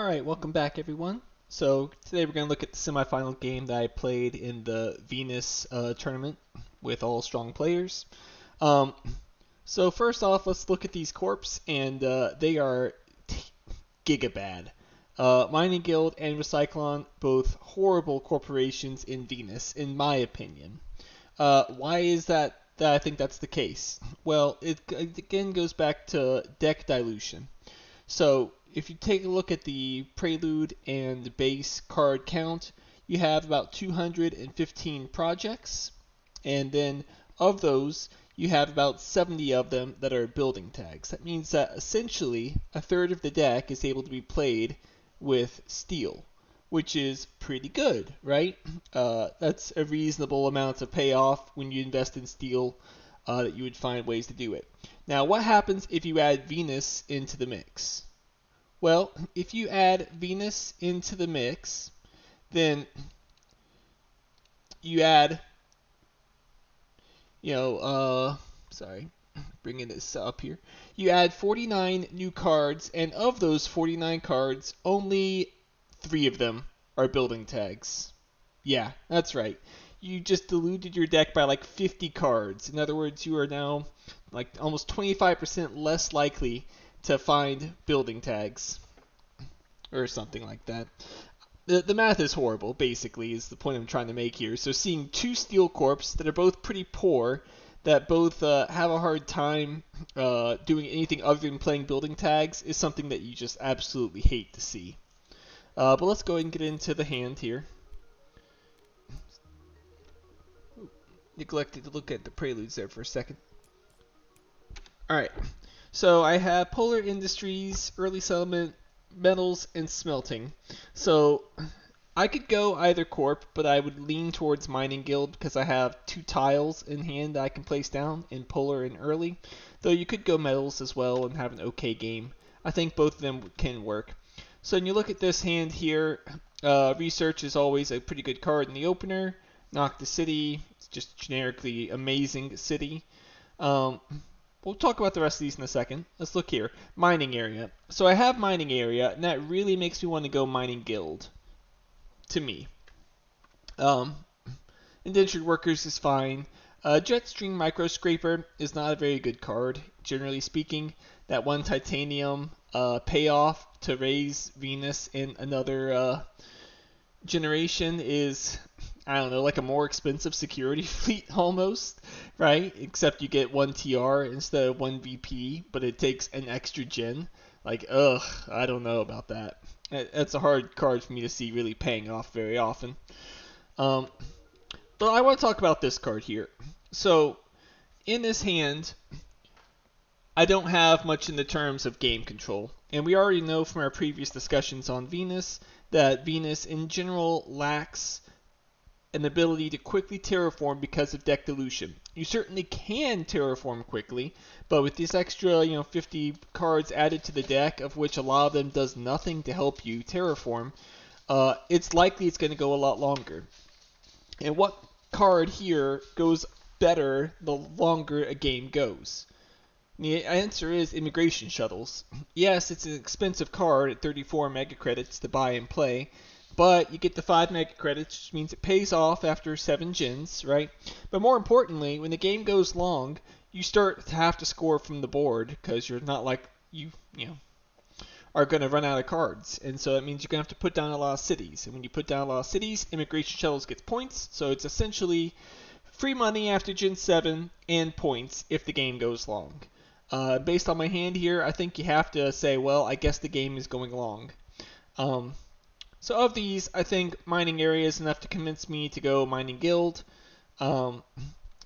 Alright, welcome back everyone. So today we're going to look at the semifinal game that I played in the Venus tournament with all strong players. Um, so first off, let's look at these corps, and they are giga bad. Mining Guild and Recyclon, both horrible corporations in Venus, in my opinion. Why is that I think that's the case? Well, it again goes back to deck dilution. So if you take a look at the prelude and the base card count, you have about 215 projects, and then of those, you have about 70 of them that are building tags. That means that essentially a third of the deck is able to be played with steel, which is pretty good, right? That's a reasonable amount of payoff when you invest in steel, that you would find ways to do it. Now, what happens if you add Venus into the mix? Well, if you add Venus into the mix, then you add, sorry, bringing this up here. You add 49 new cards, and of those 49 cards, only 3 of them are building tags. Yeah, that's right. You just diluted your deck by like 50 cards. In other words, you are now like almost 25% less likely to find building tags or something like that. The math is horrible, basically, is the point I'm trying to make here. So seeing two steel corps that are both pretty poor, that both have a hard time doing anything other than playing building tags, is something that you just absolutely hate to see. But let's go ahead and get into the hand here. Neglected to look at the preludes there for a second. Alright, so I have Polar Industries, Early Settlement, Metals, and Smelting. So I could go either corp, but I would lean towards Mining Guild because I have 2 tiles in hand that I can place down in Polar and Early. Though you could go Metals as well and have an okay game. I think both of them can work. So when you look at this hand here, Research is always a pretty good card in the opener. Knock the City, it's just generically amazing city. We'll talk about the rest of these in a second. Let's look here. Mining area. So I have mining area, and that really makes me want to go mining guild. To me. Indentured workers is fine. Jetstream Microscraper is not a very good card, generally speaking. That one titanium payoff to raise Venus in another generation is, I don't know, like a more expensive security fleet almost, right? Except you get 1 TR instead of 1 VP, but it takes an extra gen. Like, ugh, I don't know about that. That's a hard card for me to see really paying off very often. But I want to talk about this card here. So, in this hand, I don't have much in the terms of game control. And we already know from our previous discussions on Venus that Venus in general lacks an ability to quickly terraform because of deck dilution. You certainly can terraform quickly, but with this extra, 50 cards added to the deck, of which a lot of them does nothing to help you terraform, it's likely it's going to go a lot longer. And what card here goes better the longer a game goes? The answer is immigration shuttles. Yes, it's an expensive card at 34 mega credits to buy and play, but you get the 5 mega credits, which means it pays off after 7 gens, right? But more importantly, when the game goes long, you start to have to score from the board because you're not like you are going to run out of cards, and so that means you're going to have to put down a lot of cities. And when you put down a lot of cities, immigration shuttles gets points, so it's essentially free money after Gen 7 and points if the game goes long. Based on my hand here, I think you have to say, well, I guess the game is going long. So of these, I think mining area is enough to convince me to go mining guild.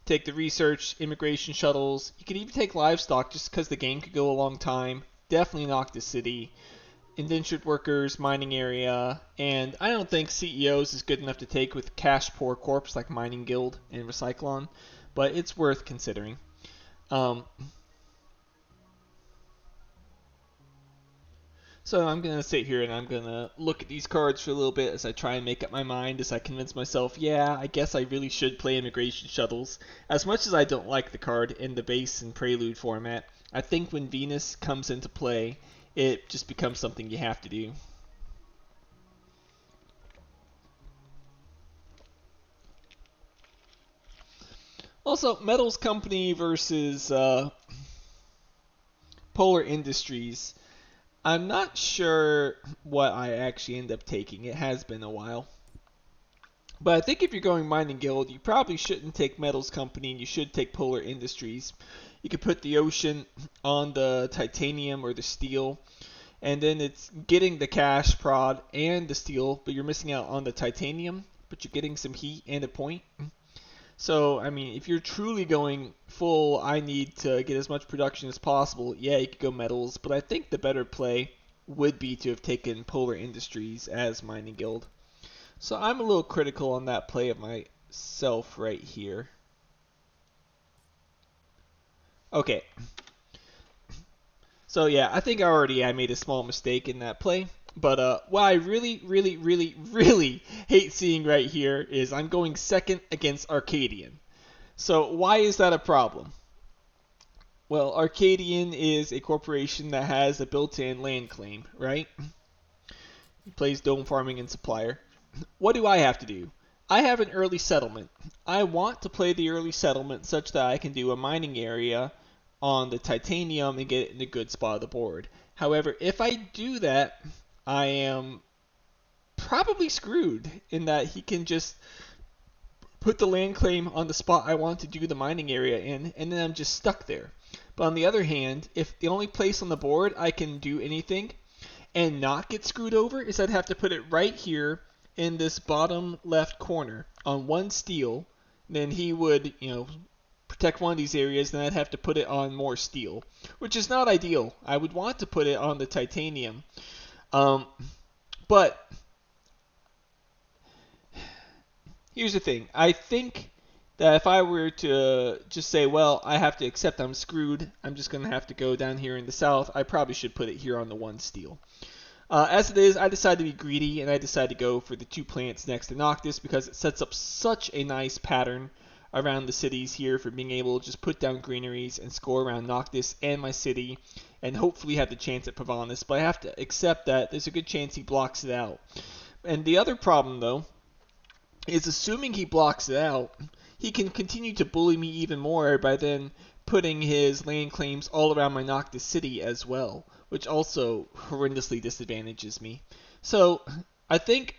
Take the research, immigration shuttles. You could even take livestock just because the game could go a long time. Definitely knock the city. Indentured workers, mining area, and I don't think CEOs is good enough to take with cash poor corps like mining guild and Recyclon, but it's worth considering. So I'm going to sit here and I'm going to look at these cards for a little bit as I try and make up my mind, as I convince myself, yeah, I guess I really should play Immigration Shuttles. As much as I don't like the card in the base and prelude format, I think when Venus comes into play, it just becomes something you have to do. Also, Metals Company versus Polar Industries. I'm not sure what I actually end up taking. It has been a while. But I think if you're going Mining Guild, you probably shouldn't take Metals Company and you should take Polar Industries. You could put the Ocean on the titanium or the steel, and then it's getting the cash prod and the steel, but you're missing out on the titanium, but you're getting some heat and a point. So, I mean, if you're truly going full, I need to get as much production as possible, yeah, you could go metals, but I think the better play would be to have taken Polar Industries as Mining Guild. So I'm a little critical on that play of myself right here. Okay. So yeah, I think I made a small mistake in that play. But what I really, really, really, really hate seeing right here is I'm going second against Arcadian. So why is that a problem? Well, Arcadian is a corporation that has a built-in land claim, right? He plays Dome Farming and Supplier. What do I have to do? I have an early settlement. I want to play the early settlement such that I can do a mining area on the titanium and get it in a good spot of the board. However, if I do that, I am probably screwed in that he can just put the land claim on the spot I want to do the mining area in, and then I'm just stuck there. But on the other hand, if the only place on the board I can do anything and not get screwed over is I'd have to put it right here in this bottom left corner on one steel, then he would, protect one of these areas, then I'd have to put it on more steel, which is not ideal. I would want to put it on the titanium. But here's the thing. I think that if I were to just say, well, I have to accept I'm screwed, I'm just going to have to go down here in the south, I probably should put it here on the one steel. As it is, I decided to be greedy, and I decided to go for the 2 plants next to Noctis because it sets up such a nice pattern around the cities here for being able to just put down greeneries and score around Noctis and my city, and hopefully have the chance at Pavanis. But I have to accept that there's a good chance he blocks it out. And the other problem, though, is assuming he blocks it out, he can continue to bully me even more by then putting his land claims all around my Noctis city as well, which also horrendously disadvantages me. So I think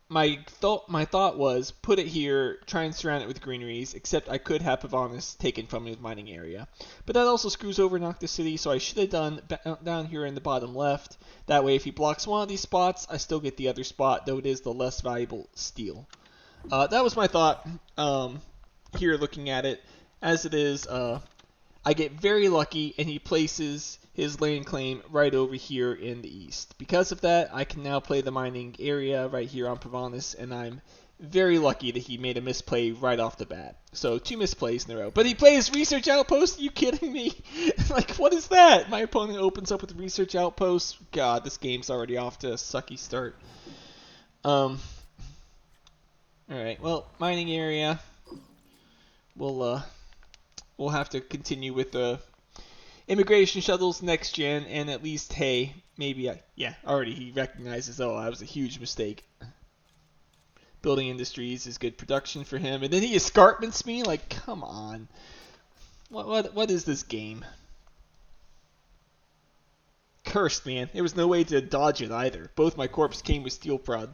my thought was put it here, try and surround it with greeneries, except I could have Pavanis taken from me with mining area. But that also screws over Noctis City, so I should have done down here in the bottom left. That way if he blocks one of these spots, I still get the other spot, though it is the less valuable steel. That was my thought here looking at it. As it is, I get very lucky and he places his land claim right over here in the east. Because of that, I can now play the mining area right here on Pavanis, and I'm very lucky that he made a misplay right off the bat. So 2 misplays in a row. But he plays Research Outpost? Are you kidding me? Like, what is that? My opponent opens up with Research Outpost. God, this game's already off to a sucky start. Alright, well, mining area. We'll have to continue with the immigration shuttles next gen, and at least, hey, maybe already he recognizes, oh, that was a huge mistake. Building Industries is good production for him, and then he escarpments me? Like, come on. What is this game? Cursed, man. There was no way to dodge it either. Both my corps came with steel prod.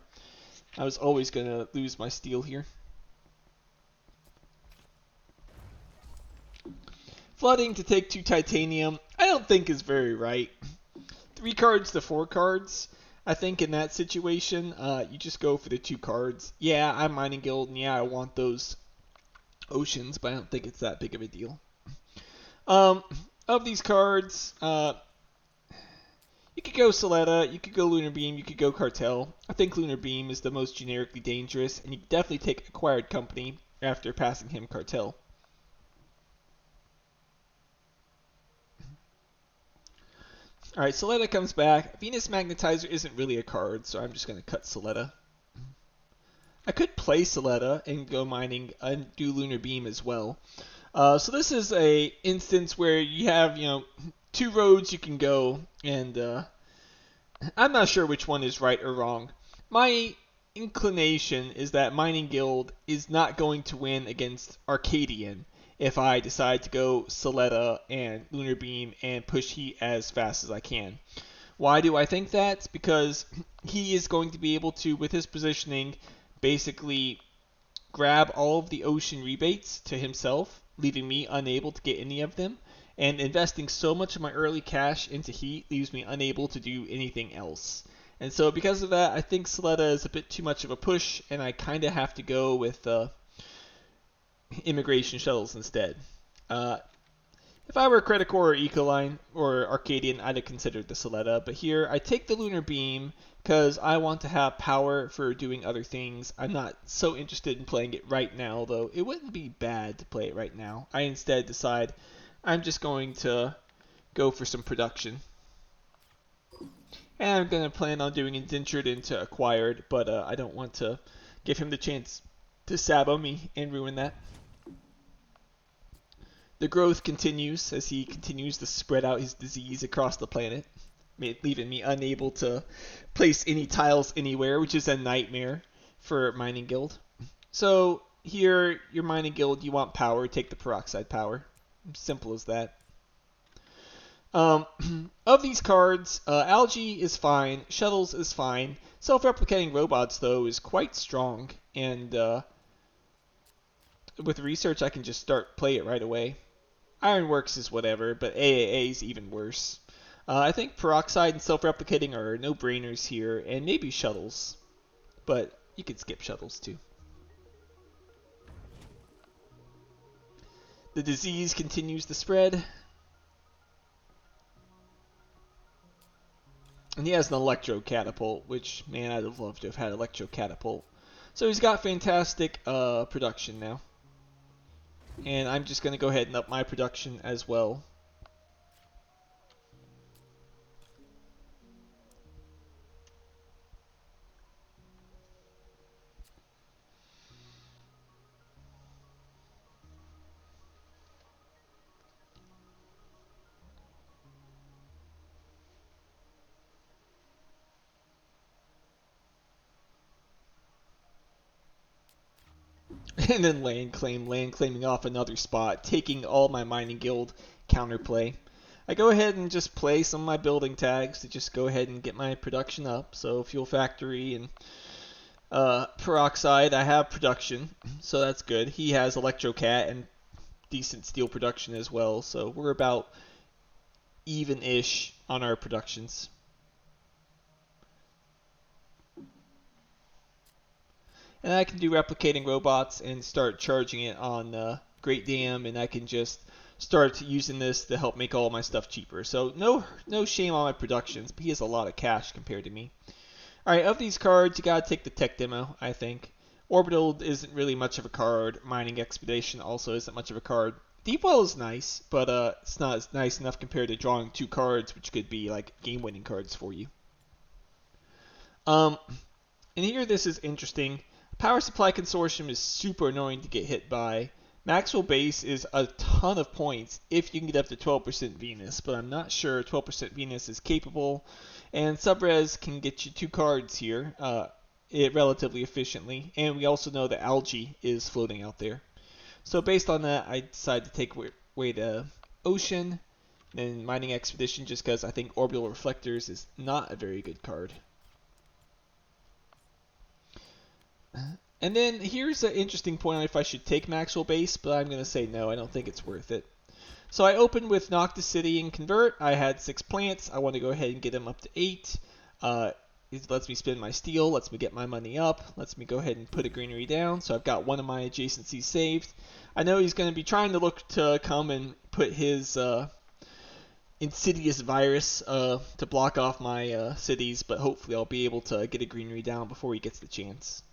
I was always going to lose my steel here. Flooding to take 2 titanium, I don't think is very right. 3 cards to 4 cards. I think in that situation, you just go for the 2 cards. Yeah, I'm mining guild, and yeah, I want those oceans, but I don't think it's that big of a deal. Of these cards, you could go Soletta, you could go Lunar Beam, you could go Cartel. I think Lunar Beam is the most generically dangerous, and you could definitely take Acquired Company after passing him Cartel. Alright, Soletta comes back. Venus Magnetizer isn't really a card, so I'm just going to cut Soletta. I could play Soletta and go mining and do Lunar Beam as well. So this is a instance where you have, 2 roads you can go, and I'm not sure which one is right or wrong. My inclination is that Mining Guild is not going to win against Arcadian, if I decide to go Soletta and Lunar Beam and push heat as fast as I can. Why do I think that? Because he is going to be able to, with his positioning, basically grab all of the ocean rebates to himself, leaving me unable to get any of them. And investing so much of my early cash into heat leaves me unable to do anything else. And so because of that, I think Soletta is a bit too much of a push, and I kind of have to go with immigration shuttles instead. Uh, if I were Credicore or Ecoline or Arcadian, I'd have considered the Soletta, but here I take the Lunar Beam because I want to have power for doing other things. I'm not so interested in playing it right now, though it wouldn't be bad to play it right now. I instead decide I'm just going to go for some production. And I'm going to plan on doing indentured into acquired, but I don't want to give him the chance to sabo me and ruin that. The growth continues as he continues to spread out his disease across the planet, leaving me unable to place any tiles anywhere, which is a nightmare for Mining Guild. So here, your Mining Guild, you want power, take the peroxide power. Simple as that. Of these cards, Algae is fine, Shuttles is fine. Self-replicating robots, though, is quite strong, and with research, I can just play it right away. Ironworks is whatever, but AAA is even worse. I think Peroxide and Self-Replicating are no-brainers here, and maybe Shuttles. But you could skip Shuttles, too. The disease continues to spread. And he has an Electro Catapult, which, man, I'd have loved to have had Electro Catapult. So he's got fantastic production now. And I'm just going to go ahead and up my production as well. And then land claiming off another spot, taking all my Mining Guild counterplay. I go ahead and just play some of my building tags to just go ahead and get my production up. So Fuel Factory and Peroxide, I have production, so that's good. He has Electrocat and decent steel production as well, so we're about even-ish on our productions. And I can do replicating robots and start charging it on Great Dam, and I can just start using this to help make all my stuff cheaper. So no shame on my productions, but he has a lot of cash compared to me. Alright, of these cards, you gotta take the tech demo, I think. Orbital isn't really much of a card. Mining Expedition also isn't much of a card. Deepwell is nice, but it's not nice enough compared to drawing 2 cards, which could be like game-winning cards for you. And here this is interesting. Power Supply Consortium is super annoying to get hit by. Maxwell Base is a ton of points if you can get up to 12% Venus, but I'm not sure 12% Venus is capable. And Subrez can get you 2 cards here relatively efficiently, and we also know that Algae is floating out there. So based on that, I decided to take away the Ocean and Mining Expedition just because I think Orbital Reflectors is not a very good card. And then here's an interesting point on if I should take Maxwell Base, but I'm going to say no, I don't think it's worth it. So I opened with Noctis City and Convert. I had 6 plants. I want to go ahead and get them up to 8. It lets me spend my steel, lets me get my money up, lets me go ahead and put a greenery down. So I've got one of my adjacencies saved. I know he's going to be trying to look to come and put his insidious virus to block off my cities, but hopefully I'll be able to get a greenery down before he gets the chance.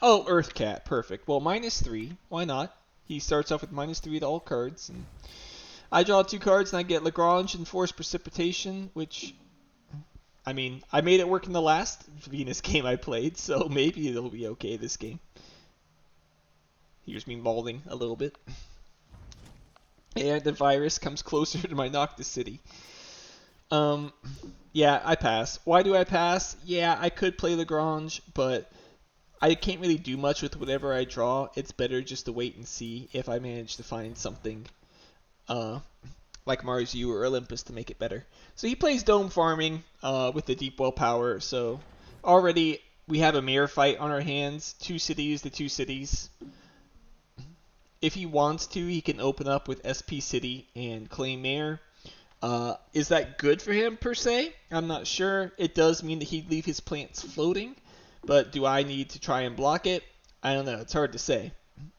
Oh, Earthcat, perfect. Well, -3, why not? He starts off with -3 to all cards. And I draw 2 cards and I get Lagrange and Force Precipitation, which, I mean, I made it work in the last Venus game I played, so maybe it'll be okay this game. Here's me mauling a little bit. And the virus comes closer to my Noctis City. Yeah, I pass. Why do I pass? Yeah, I could play Lagrange, but I can't really do much with whatever I draw. It's better just to wait and see if I manage to find something uh, like Mars U or Olympus to make it better. So he plays Dome Farming with the Deep Well power. So already we have a mirror fight on our hands. 2 cities to 2 cities. If he wants to, he can open up with SP City and claim Mayor. Is that good for him per se? I'm not sure. It does mean that he'd leave his plants floating, but do I need to try and block it? I don't know. It's hard to say.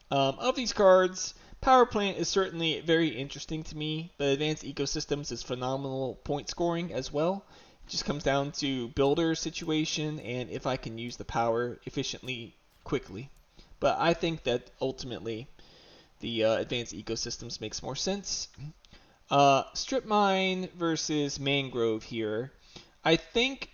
Of these cards, Power Plant is certainly very interesting to me, but Advanced Ecosystems is phenomenal point scoring as well. It just comes down to builder situation and if I can use the power efficiently quickly. But I think that ultimately the Advanced Ecosystems makes more sense. Strip Mine versus Mangrove here. I think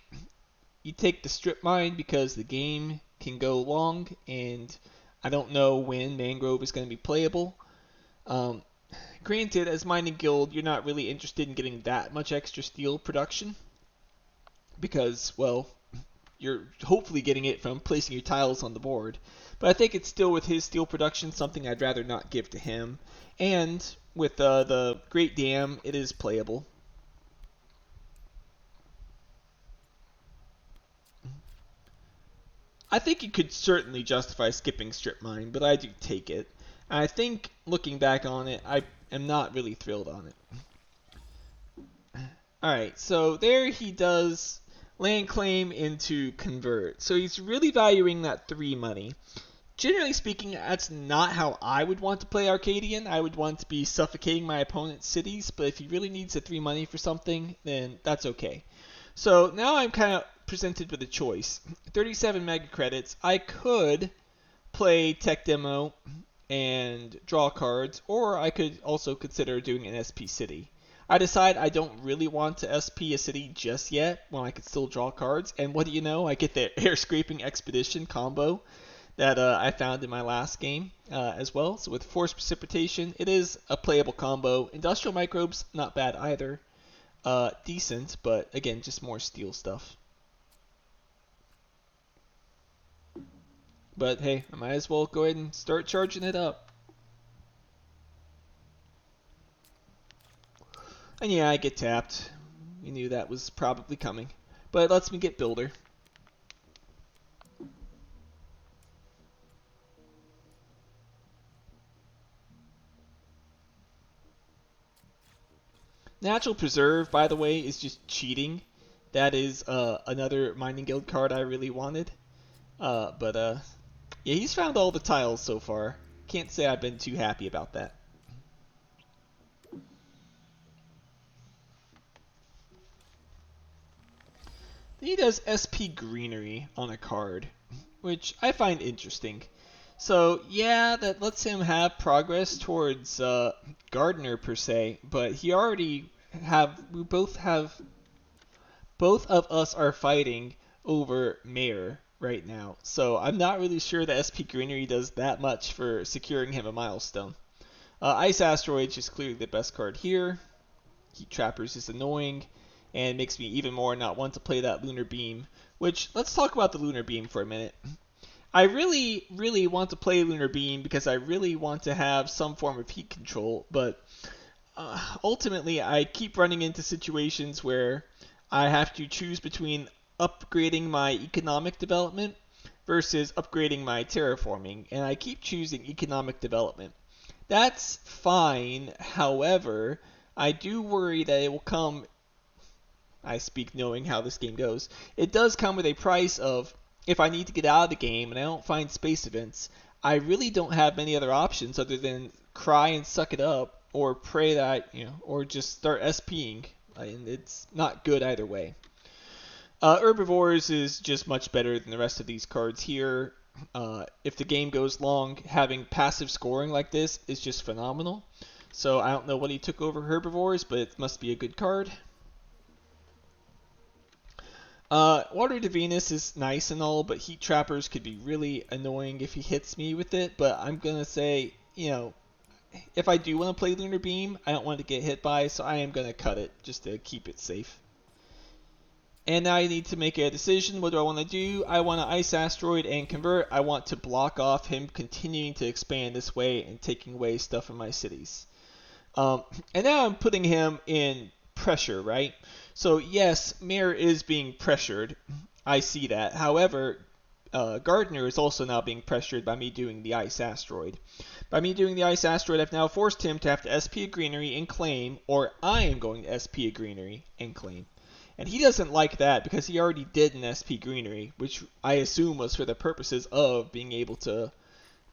you take the Strip Mine because the game can go long, and I don't know when Mangrove is going to be playable. Um, Granted, as Mining Guild, you're not really interested in getting that much extra steel production because, well, you're hopefully getting it from placing your tiles on the board. But I think it's still with his steel production something I'd rather not give to him. And with the Great Dam, it is playable. I think you could certainly justify skipping Strip Mine, but I do take it. And I think looking back on it, I am not really thrilled on it. Alright, so there he does land claim into convert. So he's really valuing that 3 money. Generally speaking, that's not how I would want to play Arcadian. I would want to be suffocating my opponent's cities, but if he really needs the 3 money for something, then that's okay. So now I'm kind of presented with a choice. 37 mega credits. I could play Tech Demo and draw cards, or I could also consider doing an SP City. I decide I don't really want to SP a city just yet, when I could still draw cards, and what do you know? I get the Air Scraping Expedition combo that I found in my last game as well. So with Force Precipitation, it is a playable combo. Industrial Microbes, not bad either. Decent, but again, just more steel stuff. But hey, I might as well go ahead and start charging it up. And yeah, I get tapped. We knew that was probably coming. But it lets me get Builder. Natural Preserve, by the way, is just cheating. That is another Mining Guild card I really wanted. Yeah, he's found all the tiles so far. Can't say I've been too happy about that. Then he does SP Greenery on a card, which I find interesting. So yeah, that lets him have progress towards Gardener per se, but he already both of us are fighting over Mayor right now. So I'm not really sure that SP Greenery does that much for securing him a milestone. Ice Asteroids is clearly the best card here. Heat Trappers is annoying and makes me even more not want to play that Lunar Beam, which, let's talk about the Lunar Beam for a minute. I really, really want to play Lunar Beam because I really want to have some form of heat control, but ultimately I keep running into situations where I have to choose between upgrading my economic development versus upgrading my terraforming, and I keep choosing economic development. That's fine, however, I do worry that it will come, I speak knowing how this game goes, it does come with a price of, if I need to get out of the game and I don't find space events, I really don't have many other options other than cry and suck it up, or pray that, or just start SPing, and it's not good either way. Herbivores is just much better than the rest of these cards here. If the game goes long, having passive scoring like this is just phenomenal. So I don't know what he took over Herbivores, but it must be a good card. Water to Venus is nice and all, but Heat Trappers could be really annoying if he hits me with it. But I'm going to say, if I do want to play Lunar Beam, I don't want to get hit by, so I am going to cut it just to keep it safe. And now I need to make a decision. What do I want to do? I want to ice asteroid and convert. I want to block off him continuing to expand this way and taking away stuff from my cities. And now I'm putting him in pressure, right? So yes, Mayor is being pressured. I see that. However, Gardner is also now being pressured by me doing the ice asteroid. By me doing the ice asteroid, I've now forced him to have to SP a greenery and claim, or I am going to SP a greenery and claim. And he doesn't like that because he already did an SP greenery, which I assume was for the purposes of being able to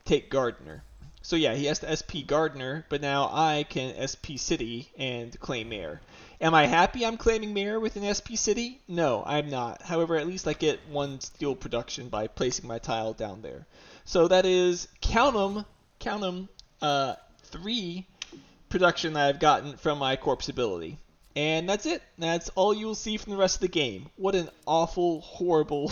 take Gardner. So yeah, he has to SP Gardner, but now I can SP City and claim Mayor. Am I happy I'm claiming Mayor with an SP City? No, I'm not. However, at least I get one steel production by placing my tile down there. So that is, count 'em, 3 production that I've gotten from my corpse ability. And that's it. That's all you will see from the rest of the game. What an awful, horrible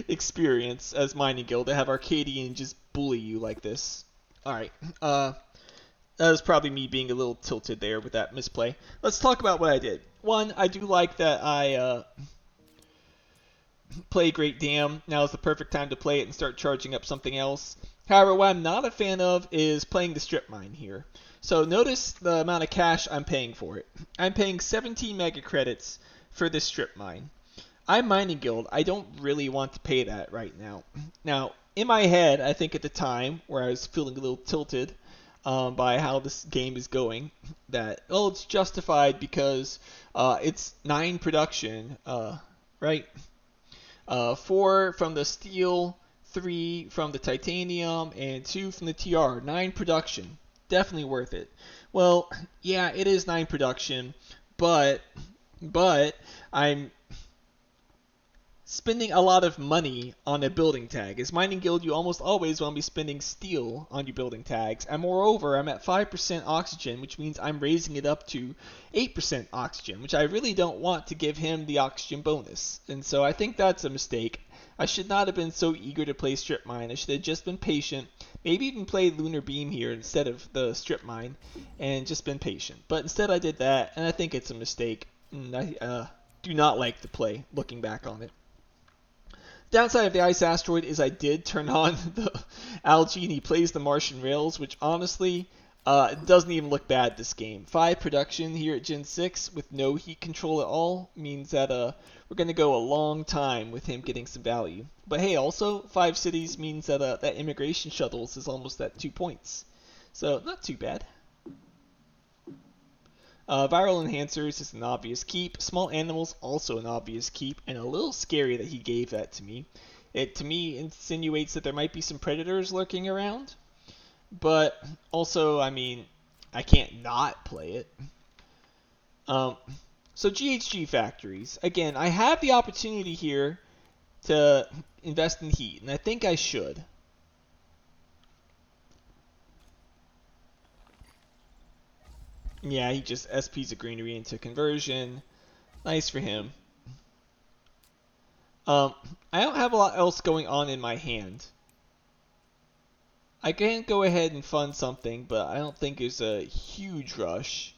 experience as Mining Guild to have Arcadian just bully you like this. Alright, that was probably me being a little tilted there with that misplay. Let's talk about what I did. One, I do like that I play Great Dam. Now is the perfect time to play it and start charging up something else. However, what I'm not a fan of is playing the strip mine here. So notice the amount of cash I'm paying for it. I'm paying 17 mega credits for this strip mine. I'm Mining Guild. I don't really want to pay that right now. Now, in my head, I think at the time where I was feeling a little tilted by how this game is going, that, oh, it's justified because it's 9 production, right? 4 from the steel, 3 from the titanium, and 2 from the TR. 9 production. Definitely worth it. Well, yeah, it is 9 production, but I'm spending a lot of money on a building tag. As Mining Guild, you almost always want to be spending steel on your building tags. And moreover, I'm at 5% oxygen, which means I'm raising it up to 8% oxygen, which I really don't want to give him the oxygen bonus. And so I think that's a mistake. I should not have been so eager to play Strip Mine. I should have just been patient. Maybe even played Lunar Beam here instead of the Strip Mine and just been patient. But instead I did that, and I think it's a mistake. And I do not like the play, looking back on it. Downside of the Ice Asteroid is I did turn on the algae and he plays the Martian Rails, which honestly doesn't even look bad this game. 5 production here at Gen 6 with no heat control at all means that we're going to go a long time with him getting some value. But hey, also 5 cities means that that immigration shuttles is almost at 2 points. So not too bad. Viral enhancers is an obvious keep. Small animals also an obvious keep, and a little scary that he gave that to me. It to me insinuates that there might be some predators lurking around, but also, I mean, I can't not play it. So GHG factories. Again, I have the opportunity here to invest in heat, and I think I should. Yeah, he just SPs a greenery into conversion. Nice for him. I don't have a lot else going on in my hand. I can go ahead and fund something, but I don't think there's a huge rush.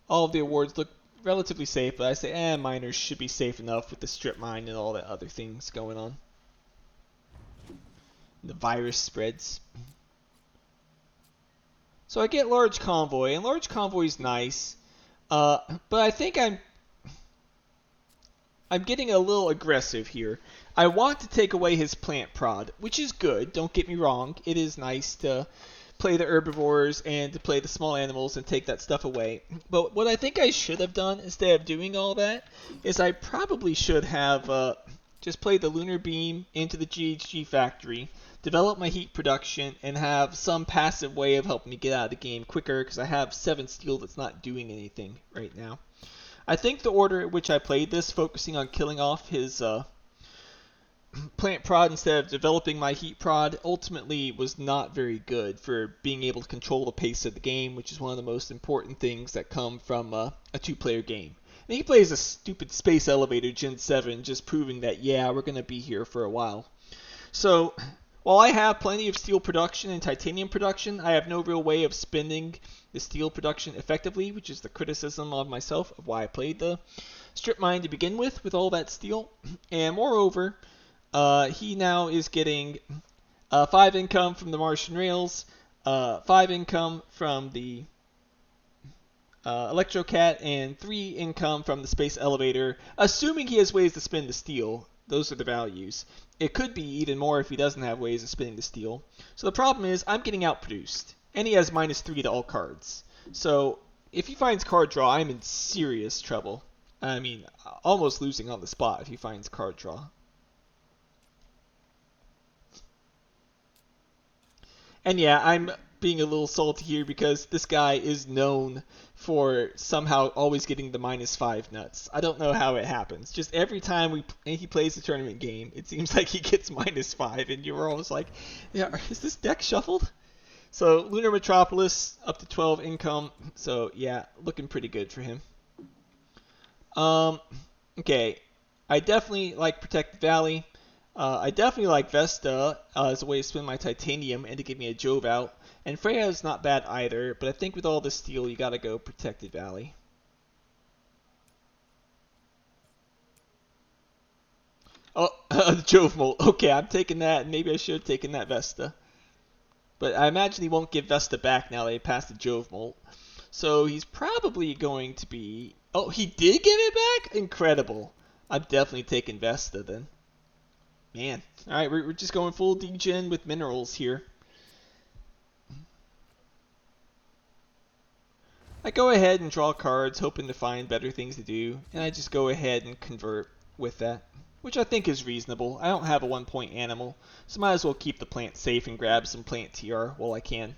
All of the awards look relatively safe, but I say, miners should be safe enough with the strip mine and all the other things going on. The virus spreads. So I get large convoy, and large convoy is nice, but I think I'm getting a little aggressive here. I want to take away his plant prod, which is good, don't get me wrong. It is nice to play the herbivores and to play the small animals and take that stuff away. But what I think I should have done instead of doing all that is I probably should have just played the Lunar Beam into the GHG factory, develop my heat production, and have some passive way of helping me get out of the game quicker because I have 7 steel that's not doing anything right now. I think the order at which I played this, focusing on killing off his plant prod instead of developing my heat prod, ultimately was not very good for being able to control the pace of the game, which is one of the most important things that come from a 2-player game. And he plays a stupid space elevator Gen 7, just proving that, yeah, we're going to be here for a while. So While I have plenty of steel production and titanium production, I have no real way of spending the steel production effectively, which is the criticism of myself of why I played the strip mine to begin with all that steel. And moreover, he now is getting 5 income from the Martian rails, 5 income from the Electrocat, and 3 income from the space elevator, assuming he has ways to spin the steel. Those are the values. It could be even more if he doesn't have ways of spinning the steel. So the problem is I'm getting outproduced, and he has -3 to all cards. So if he finds card draw, I'm in serious trouble. I mean, almost losing on the spot if he finds card draw. And yeah, I'm being a little salty here because this guy is known for somehow always getting the -5 nuts. I don't know how it happens. Just every time he plays a tournament game, it seems like he gets -5, and you're always like, yeah, is this deck shuffled? So Lunar Metropolis up to 12 income. So yeah, looking pretty good for him. Okay, I definitely like Protected Valley. I definitely like Vesta as a way to spin my titanium and to give me a Jove out. And Freya is not bad either, but I think with all the steel, you gotta go Protected Valley. Oh, Jove Molt. Okay, I'm taking that. Maybe I should have taken that Vesta. But I imagine he won't give Vesta back now that he passed the Jove Molt. So he's probably going to be... Oh, he did give it back? Incredible. I'm definitely taking Vesta then. Man. Alright, we're just going full degen with minerals here. I go ahead and draw cards, hoping to find better things to do, and I just go ahead and convert with that, which I think is reasonable. I don't have a 1-point animal, so might as well keep the plant safe and grab some plant TR while I can.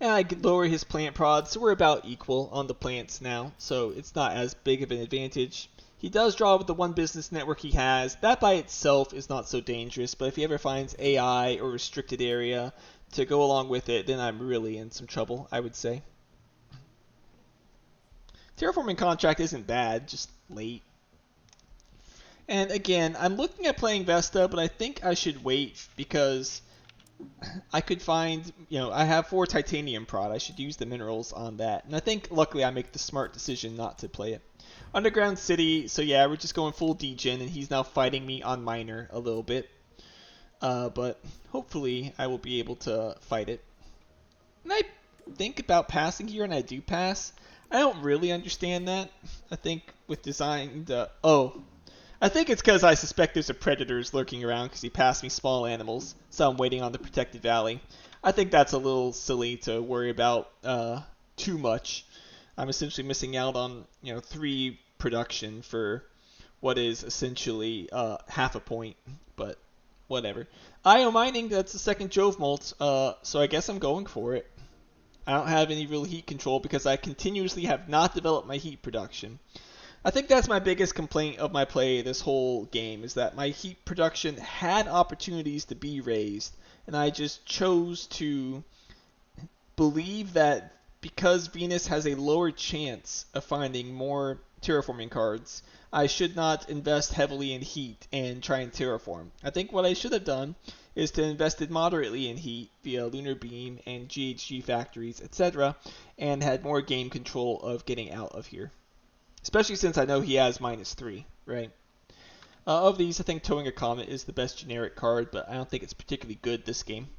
And I could lower his plant prod, so we're about equal on the plants now, so it's not as big of an advantage. He does draw with the one business network he has. That by itself is not so dangerous, but if he ever finds AI or restricted area to go along with it, then I'm really in some trouble, I would say. Terraforming Contract isn't bad, just late. And again, I'm looking at playing Vesta, but I think I should wait because I could find, I have 4 titanium prod. I should use the minerals on that. And I think luckily I make the smart decision not to play it. Underground City, so yeah, we're just going full degen, and he's now fighting me on minor a little bit. But hopefully I will be able to fight it. And I think about passing here, and I do pass. I don't really understand that. I think with design, I think it's because I suspect there's a predators lurking around because he passed me small animals, so I'm waiting on the Protected Valley. I think that's a little silly to worry about too much. I'm essentially missing out on 3 production for what is essentially half a point, but whatever. IO mining, that's the second Jove Molt, so I guess I'm going for it. I don't have any real heat control because I continuously have not developed my heat production. I think that's my biggest complaint of my play this whole game, is that my heat production had opportunities to be raised, and I just chose to believe that because Venus has a lower chance of finding more terraforming cards, I should not invest heavily in heat and try and terraform. I think what I should have done is to invested moderately in heat via Lunar Beam and GHG factories, etc., and had more game control of getting out of here. Especially since I know he has -3, right? Of these, I think Towing a Comet is the best generic card, but I don't think it's particularly good this game.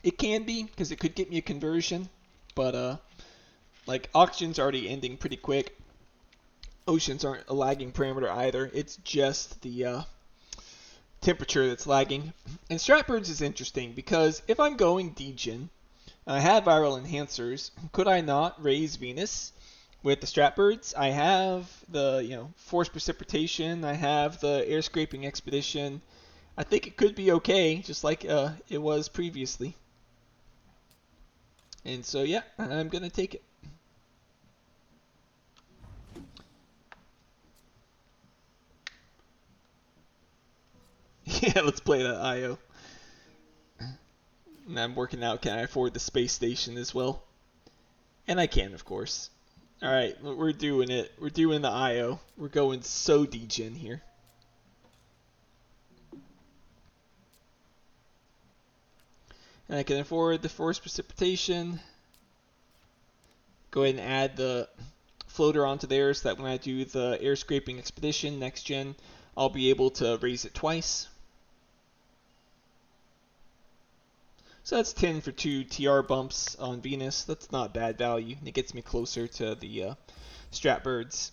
It can be, because it could get me a conversion, but like Oxygen's already ending pretty quick. Oceans aren't a lagging parameter either. It's just the temperature that's lagging. And Stratbirds is interesting because if I'm going degen, I have viral enhancers. Could I not raise Venus with the Stratbirds? I have the force precipitation. I have the air scraping expedition. I think it could be okay, just like it was previously. And so yeah, I'm gonna take it. Yeah, let's play that IO. And I'm working out, can I afford the space station as well? And I can, of course. Alright, we're doing it. We're doing the IO. We're going so degen here. And I can afford the force precipitation. Go ahead and add the floater onto there so that when I do the air scraping expedition next gen, I'll be able to raise it twice. So that's 10 for 2 TR bumps on Venus. That's not bad value. It gets me closer to the strat birds.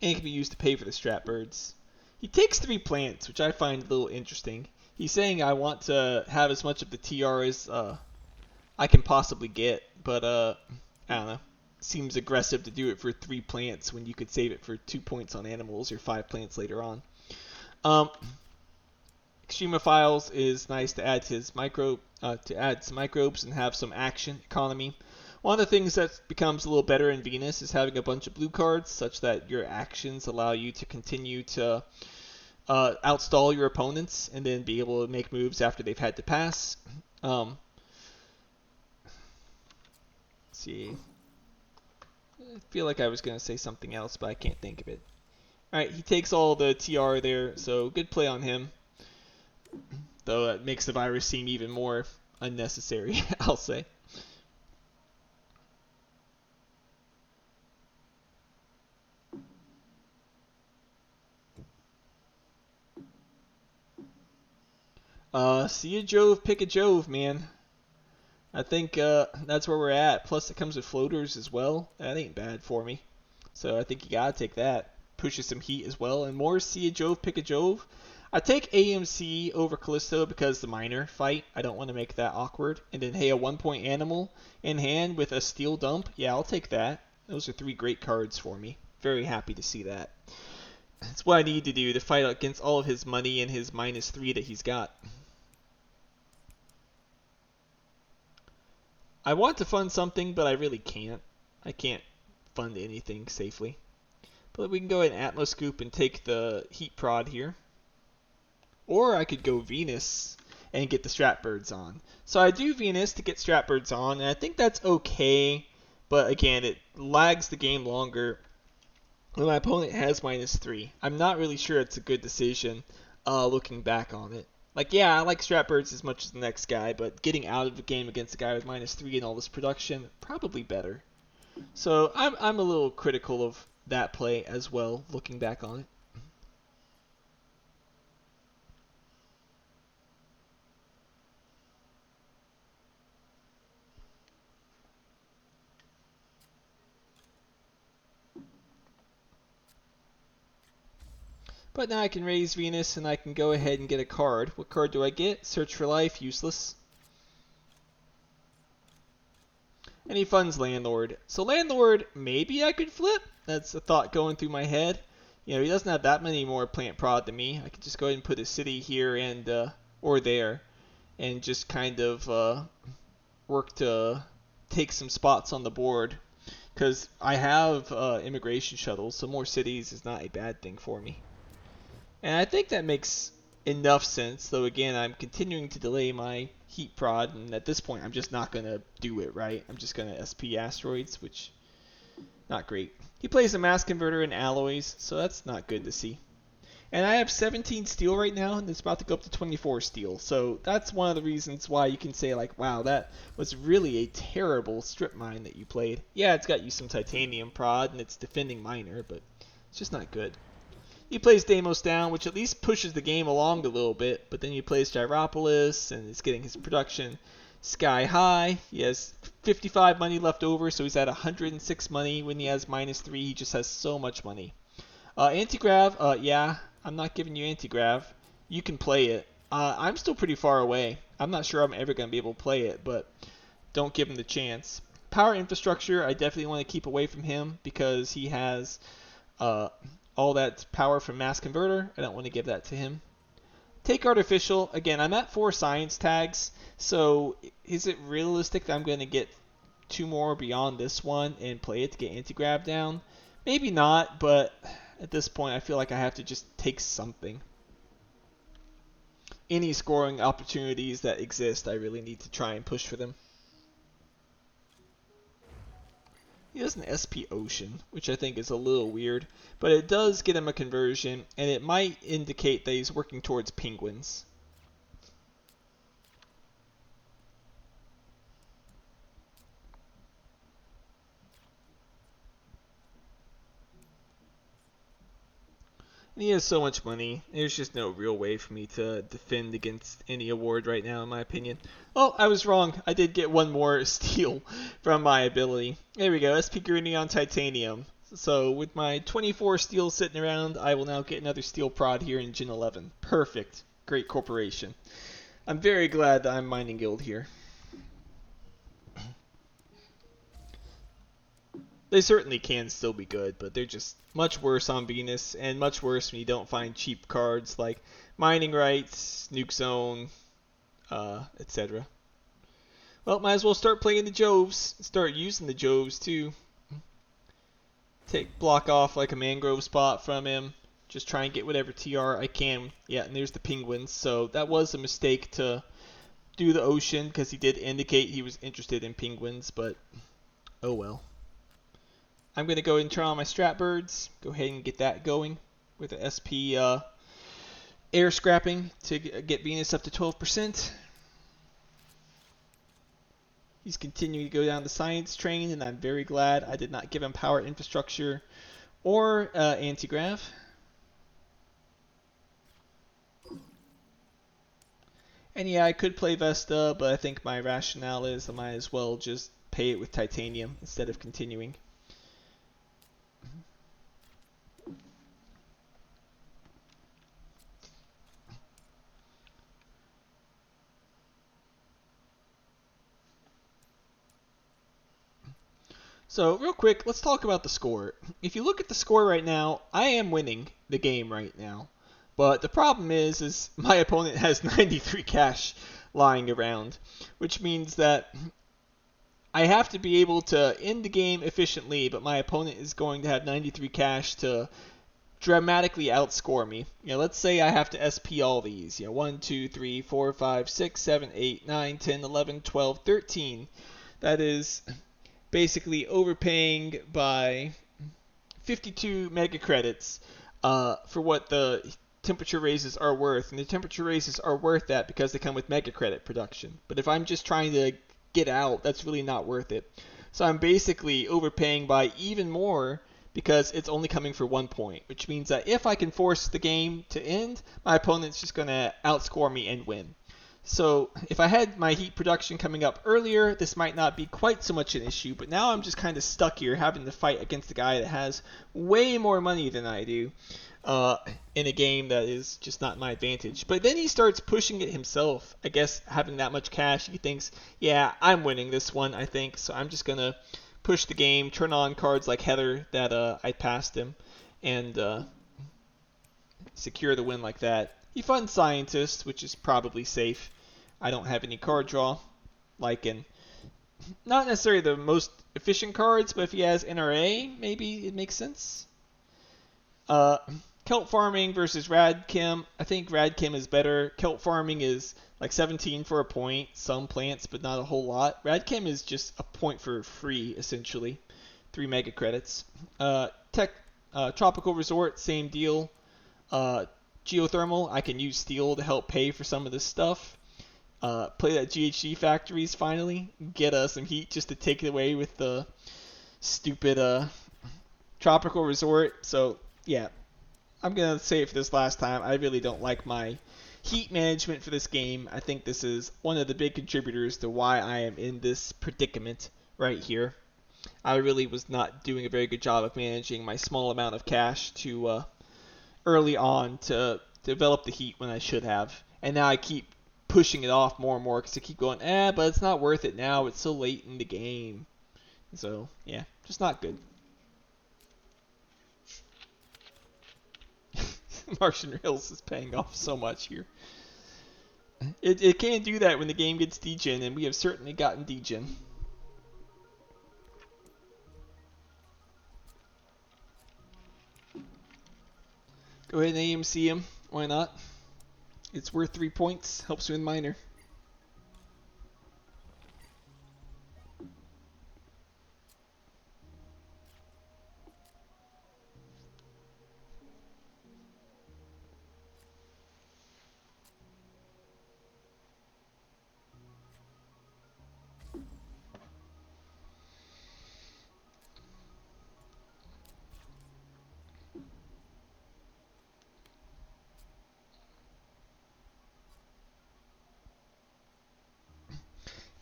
And it can be used to pay for the strat birds. He takes 3 plants, which I find a little interesting. He's saying I want to have as much of the TR as I can possibly get, but I don't know. Seems aggressive to do it for 3 plants when you could save it for 2 points on animals or 5 plants later on. Extremophiles is nice to add to his to add some microbes and have some action economy. One of the things that becomes a little better in Venus is having a bunch of blue cards, such that your actions allow you to continue to outstall your opponents and then be able to make moves after they've had to pass. Let's see. I feel like I was going to say something else, but I can't think of it. Alright, he takes all the TR there, so good play on him. Though it makes the virus seem even more unnecessary, I'll say. See a Jove, pick a Jove, man. I think that's where we're at. Plus, it comes with floaters as well. That ain't bad for me. So I think you gotta take that. Pushes some heat as well. And more see a Jove, pick a Jove. I take AMC over Callisto because the minor fight. I don't want to make that awkward. And then, hey, a 1-point animal in hand with a steel dump. Yeah, I'll take that. Those are 3 great cards for me. Very happy to see that. That's what I need to do to fight against all of his money and his -3 that he's got. I want to fund something, but I really can't. I can't fund anything safely. But we can go ahead and Atmos Scoop and take the Heat Prod here. Or I could go Venus and get the Strat Birds on. So I do Venus to get Strat Birds on, and I think that's okay. But again, it lags the game longer when my opponent has -3. I'm not really sure it's a good decision looking back on it. Like, yeah, I like Strat Birds as much as the next guy, but getting out of the game against a guy with -3 and all this production, probably better. So I'm a little critical of that play as well, looking back on it. But now I can raise Venus and I can go ahead and get a card. What card do I get? Search for Life, useless. And he funds Landlord. So Landlord, maybe I could flip? That's a thought going through my head. You know, he doesn't have that many more plant prod than me. I could just go ahead and put a city here and or there, and just kind of work to take some spots on the board. Because I have immigration shuttles, so more cities is not a bad thing for me. And I think that makes enough sense, though again, I'm continuing to delay my heat prod, and at this point, I'm just not going to do it, right? I'm just going to SP asteroids, which, not great. He plays a mass converter and alloys, so that's not good to see. And I have 17 steel right now, and it's about to go up to 24 steel. So that's one of the reasons why you can say, like, wow, that was really a terrible strip mine that you played. Yeah, it's got you some titanium prod, and it's defending minor, but it's just not good. He plays Deimos down, which at least pushes the game along a little bit, but then he plays Gyropolis, and it's getting his production sky high. He has 55 money left over, so he's at 106 money. When he has -3, he just has so much money. Antigrav, yeah, I'm not giving you Antigrav. You can play it. I'm still pretty far away. I'm not sure I'm ever going to be able to play it, but don't give him the chance. Power Infrastructure, I definitely want to keep away from him because he has all that power from Mass Converter. I don't want to give that to him. Take Artificial. Again, I'm at 4 science tags, so is it realistic that I'm going to get 2 more beyond this one and play it to get Antigrav down? Maybe not, but at this point I feel like I have to just take something. Any scoring opportunities that exist, I really need to try and push for them. He does an SP Ocean, which I think is a little weird, but it does get him a conversion, and it might indicate that he's working towards penguins. And he has so much money, there's just no real way for me to defend against any award right now, in my opinion. Oh, I was wrong. I did get one more steal from my ability. There we go, SP Gurney on Titanium. So with my 24 steals sitting around, I will now get another steel prod here in Gen 11. Perfect. Great corporation. I'm very glad that I'm mining guild here. They certainly can still be good, but they're just much worse on Venus, and much worse when you don't find cheap cards like Mining Rights, Nuke Zone, etc. Well, might as well start playing the Joves. Start using the Joves too. Block off like a mangrove spot from him. Just try and get whatever TR I can. Yeah, and there's the penguins. So that was a mistake to do the ocean because he did indicate he was interested in penguins, but oh well. I'm going to go ahead and turn on my strat birds. Go ahead and get that going with the SP air scrapping to get Venus up to 12%. He's continuing to go down the science train, and I'm very glad I did not give him power infrastructure or anti-grav. And yeah, I could play Vesta, but I think my rationale is I might as well just pay it with titanium instead of continuing. So real quick, let's talk about the score. If you look at the score right now, I am winning the game right now. But the problem is my opponent has 93 cash lying around, which means that I have to be able to end the game efficiently, but my opponent is going to have 93 cash to dramatically outscore me. Let's say I have to SP all these. 1, 2, 3, 4, 5, 6, 7, 8, 9, 10, 11, 12, 13. That is basically overpaying by 52 mega credits for what the temperature raises are worth. And the temperature raises are worth that because they come with mega credit production. But if I'm just trying to get out, that's really not worth it. So I'm basically overpaying by even more because it's only coming for 1 point, which means that if I can force the game to end, my opponent's just going to outscore me and win. So if I had my heat production coming up earlier, this might not be quite so much an issue, but now I'm just kind of stuck here having to fight against a guy that has way more money than I do in a game that is just not my advantage. But then he starts pushing it himself. I guess having that much cash, he thinks, yeah, I'm winning this one, I think, so I'm just going to push the game, turn on cards like Heather that I passed him, and secure the win like that. He funds Scientist, which is probably safe. I don't have any card draw, like in not necessarily the most efficient cards, but if he has NRA, maybe it makes sense. Kelp Farming versus Radchem. I think Radchem is better. Kelp Farming is like 17 for a point, some plants, but not a whole lot. Radchem is just a point for free, essentially. 3 mega credits. Tropical Resort, same deal. Geothermal, I can use steel to help pay for some of this stuff. Play that GHG Factories finally. Get some heat just to take it away with the stupid Tropical Resort. So, yeah. I'm going to say it for this last time. I really don't like my heat management for this game. I think this is one of the big contributors to why I am in this predicament right here. I really was not doing a very good job of managing my small amount of cash to early on to develop the heat when I should have. And now I keep pushing it off more and more because I keep going, but it's not worth it now. It's so late in the game. So, yeah, just not good. Martian Rails is paying off so much here. It can't do that when the game gets degen, and we have certainly gotten degen. Go ahead and AMC him. Why not? It's worth 3 points. Helps win minor.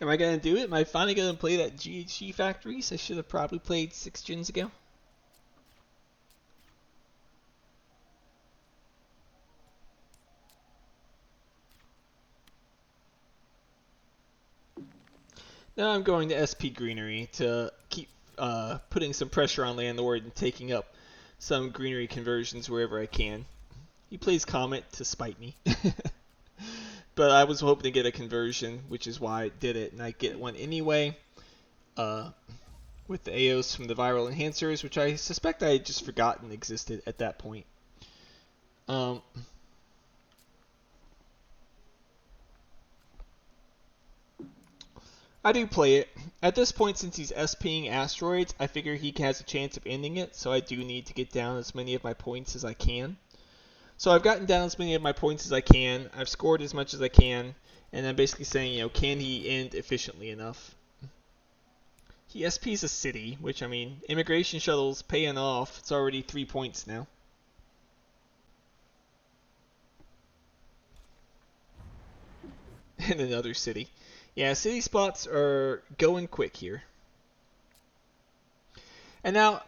Am I gonna do it? Am I finally gonna play that GHG Factories? I should have probably played 6 gens ago. Now I'm going to SP Greenery to keep putting some pressure on Landlord and taking up some greenery conversions wherever I can. He plays Comet to spite me. But I was hoping to get a conversion, which is why I did it, and I get one anyway. With the AOs from the viral enhancers, which I suspect I had just forgotten existed at that point. Um, I do play it. At this point, since he's SPing asteroids, I figure he has a chance of ending it, so I do need to get down as many of my points as I can. So I've gotten down as many of my points as I can. I've scored as much as I can, and I'm basically saying, can he end efficiently enough? He SPs a city, which, I mean, immigration shuttle's paying off. It's already 3 points now. And another city. Yeah, city spots are going quick here. And now,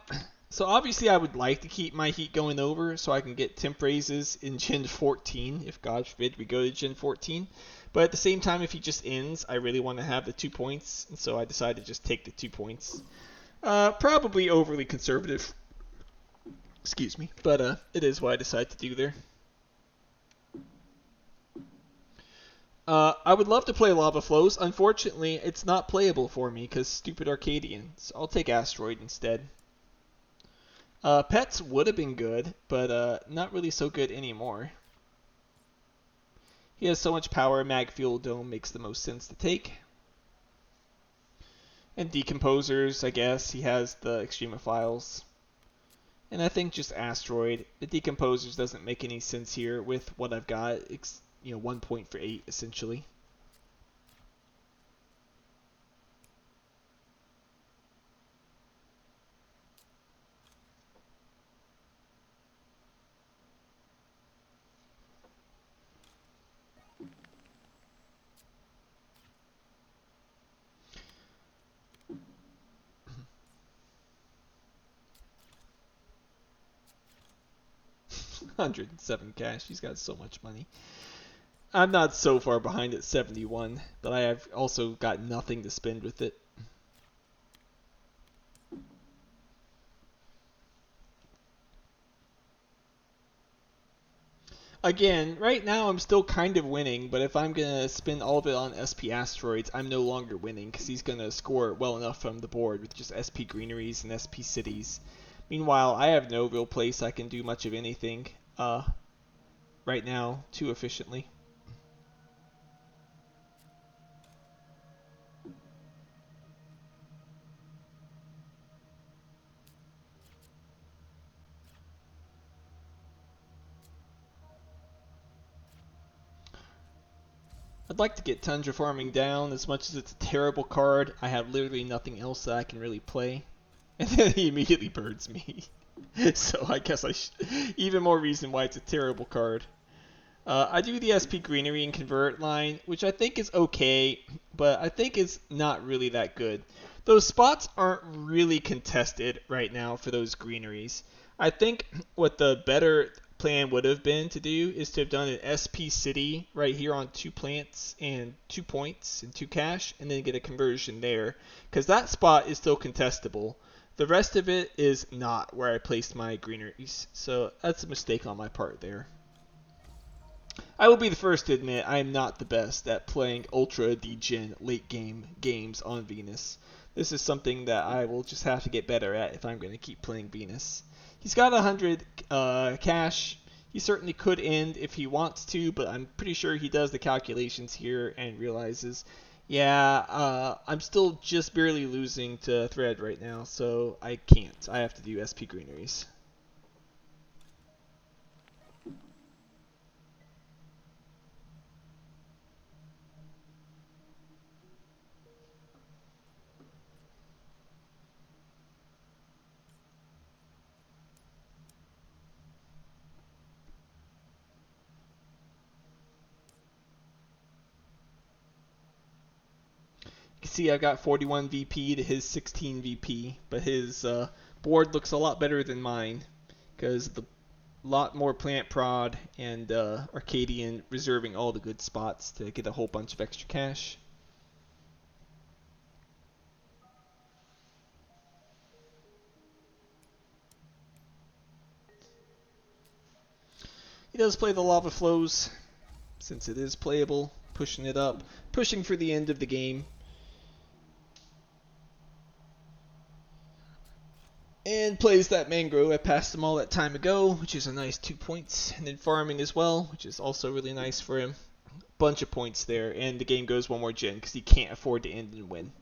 so obviously I would like to keep my heat going over so I can get temp raises in Gen 14, if God forbid we go to Gen 14. But at the same time, if he just ends, I really want to have the 2 points, and so I decided to just take the 2 points. Probably overly conservative. Excuse me. But it is what I decided to do there. I would love to play Lava Flows. Unfortunately, it's not playable for me because stupid Arcadians. I'll take Asteroid instead. Pets would have been good, but not really so good anymore. He has so much power, Mag Fuel Dome makes the most sense to take. And Decomposers, I guess. He has the Extremophiles. And I think just Asteroid. The Decomposers doesn't make any sense here with what I've got. It's, 1 point for 8, essentially. $107 cash. He's got so much money. I'm not so far behind at 71, but I have also got nothing to spend with it. Again, right now I'm still kind of winning, but if I'm going to spend all of it on SP Asteroids, I'm no longer winning because he's going to score well enough from the board with just SP Greeneries and SP Cities. Meanwhile, I have no real place I can do much of anything right now too efficiently. I'd like to get Tundra Farming down. As much as it's a terrible card, I have literally nothing else that I can really play. And then he immediately birds me. So I guess even more reason why it's a terrible card. I do the SP Greenery and Convert line, which I think is okay, but I think is not really that good. Those spots aren't really contested right now for those greeneries. I think what the better plan would have been to do is to have done an SP City right here on 2 plants and 2 points and 2 cash, and then get a conversion there, because that spot is still contestable. The rest of it is not where I placed my greeneries, so that's a mistake on my part there. I will be the first to admit I am not the best at playing ultra degen late game games on Venus. This is something that I will just have to get better at if I'm going to keep playing Venus. He's got 100 cash. He certainly could end if he wants to, but I'm pretty sure he does the calculations here and realizes, yeah, I'm still just barely losing to Thread right now, so I can't. I have to do SP Greeneries. see I've got 41 VP to his 16 VP, but his board looks a lot better than mine because the lot more plant prod and Arcadian reserving all the good spots to get a whole bunch of extra cash. He does play the lava flows since it is playable, pushing it up, pushing for the end of the game. And plays that mangrove. I passed him all that time ago, which is a nice 2 points. And then farming as well, which is also really nice for him. Bunch of points there, and the game goes one more gen because he can't afford to end and win.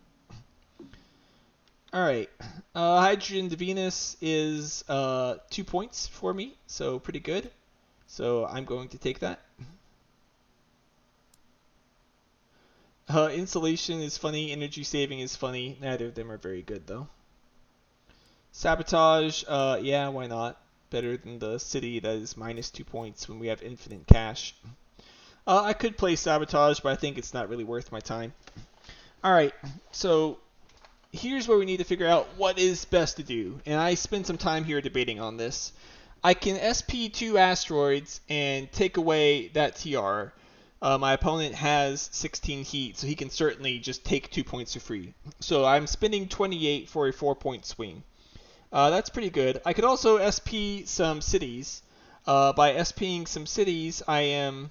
Alright, Hydrogen to Venus is 2 points for me, so pretty good. So I'm going to take that. Insulation is funny, energy saving is funny. Neither of them are very good though. Sabotage, yeah, why not? Better than the city that is minus 2 points when we have infinite cash. I could play Sabotage, but I think it's not really worth my time. Alright, so here's where we need to figure out what is best to do. And I spent some time here debating on this. I can SP 2 asteroids and take away that TR. My opponent has 16 heat, so he can certainly just take 2 points for free. So I'm spending 28 for a 4-point swing. That's pretty good. I could also SP some cities. By SPing some cities, I am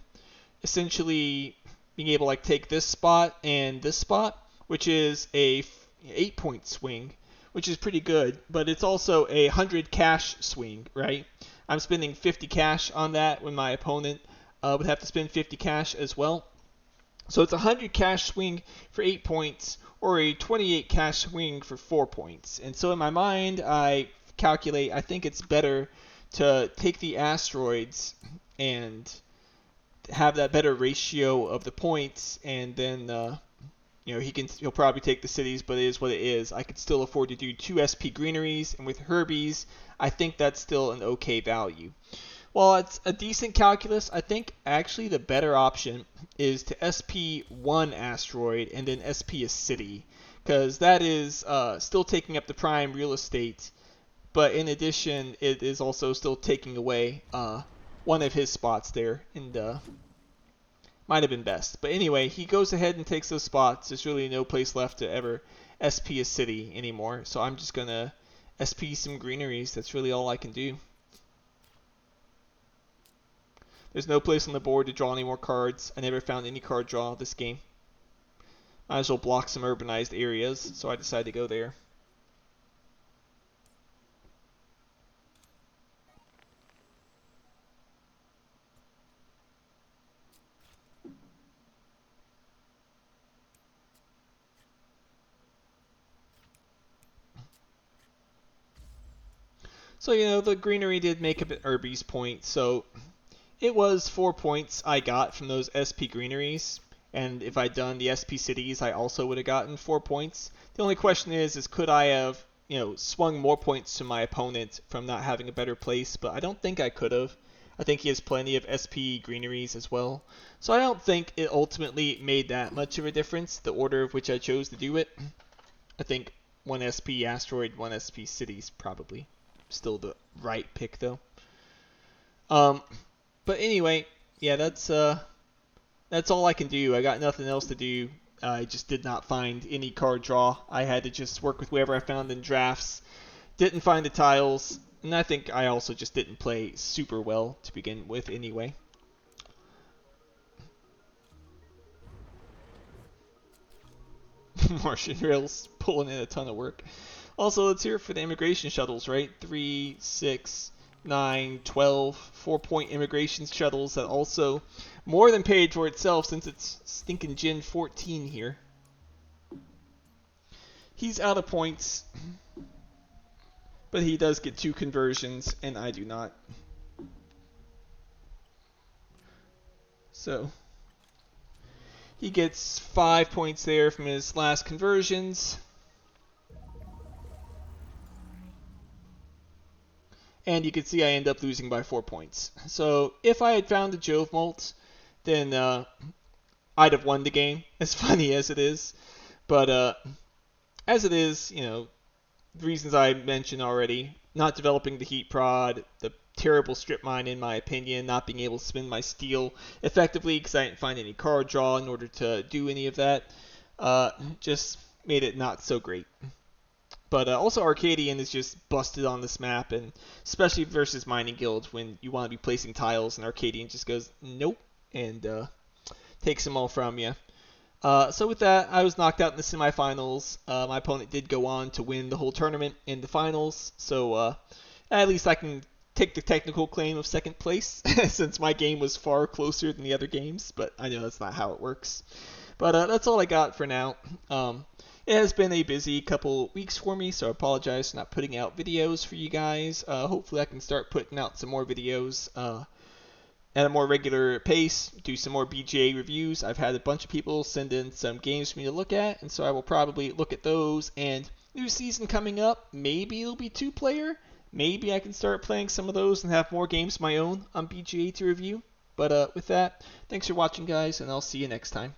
essentially being able to like take this spot and this spot, which is a 8-point swing, which is pretty good, but it's also a 100 cash swing, right? I'm spending 50 cash on that when my opponent would have to spend 50 cash as well. So it's a 100 cash swing for 8 points or a 28 cash swing for 4 points. And so in my mind, I calculate, I think it's better to take the asteroids and have that better ratio of the points, and then he'll probably take the cities, but it is what it is. I could still afford to do 2 SP greeneries, and with Herbies, I think that's still an okay value. While it's a decent calculus, I think actually the better option is to SP 1 asteroid and then SP a city, because that is still taking up the prime real estate, but in addition, it is also still taking away one of his spots there, and might have been best. But anyway, he goes ahead and takes those spots. There's really no place left to ever SP a city anymore, so I'm just going to SP some greeneries. That's really all I can do. There's no place on the board to draw any more cards. I never found any card draw this game. Might as well block some urbanized areas, so I decided to go there. So, the greenery did make up an Irby's point, so it was 4 points I got from those SP greeneries, and if I'd done the SP cities, I also would have gotten 4 points. The only question is could I have, swung more points to my opponent from not having a better place, but I don't think I could have. I think he has plenty of SP greeneries as well. So I don't think it ultimately made that much of a difference, the order of which I chose to do it. I think 1 SP asteroid, 1 SP cities probably still the right pick though. But anyway, yeah, that's all I can do. I got nothing else to do. I just did not find any card draw. I had to just work with whatever I found in drafts. Didn't find the tiles, and I think I also just didn't play super well to begin with anyway. Martian rails pulling in a ton of work. Also, let's hear it for the immigration shuttles, right? 3, 6, 9, 12, 4-point immigration shuttles that also more than paid for itself since it's stinking Gen 14 here. He's out of points, but he does get 2 conversions, and I do not. So he gets 5 points there from his last conversions. And you can see I end up losing by 4 points. So if I had found the Jove Molt, then I'd have won the game, as funny as it is. But as it is, the reasons I mentioned already, not developing the heat prod, the terrible strip mine in my opinion, not being able to spin my steel effectively because I didn't find any card draw in order to do any of that, just made it not so great. But also Arcadian is just busted on this map, and especially versus Mining Guild when you want to be placing tiles and Arcadian just goes nope and takes them all from you. So with that, I was knocked out in the semifinals. My opponent did go on to win the whole tournament in the finals, so at least I can take the technical claim of second place since my game was far closer than the other games, but I know that's not how it works. But that's all I got for now. It has been a busy couple weeks for me, so I apologize for not putting out videos for you guys. Hopefully I can start putting out some more videos at a more regular pace, do some more BGA reviews. I've had a bunch of people send in some games for me to look at, and so I will probably look at those. And new season coming up, maybe it'll be 2-player. Maybe I can start playing some of those and have more games of my own on BGA to review. But with that, thanks for watching, guys, and I'll see you next time.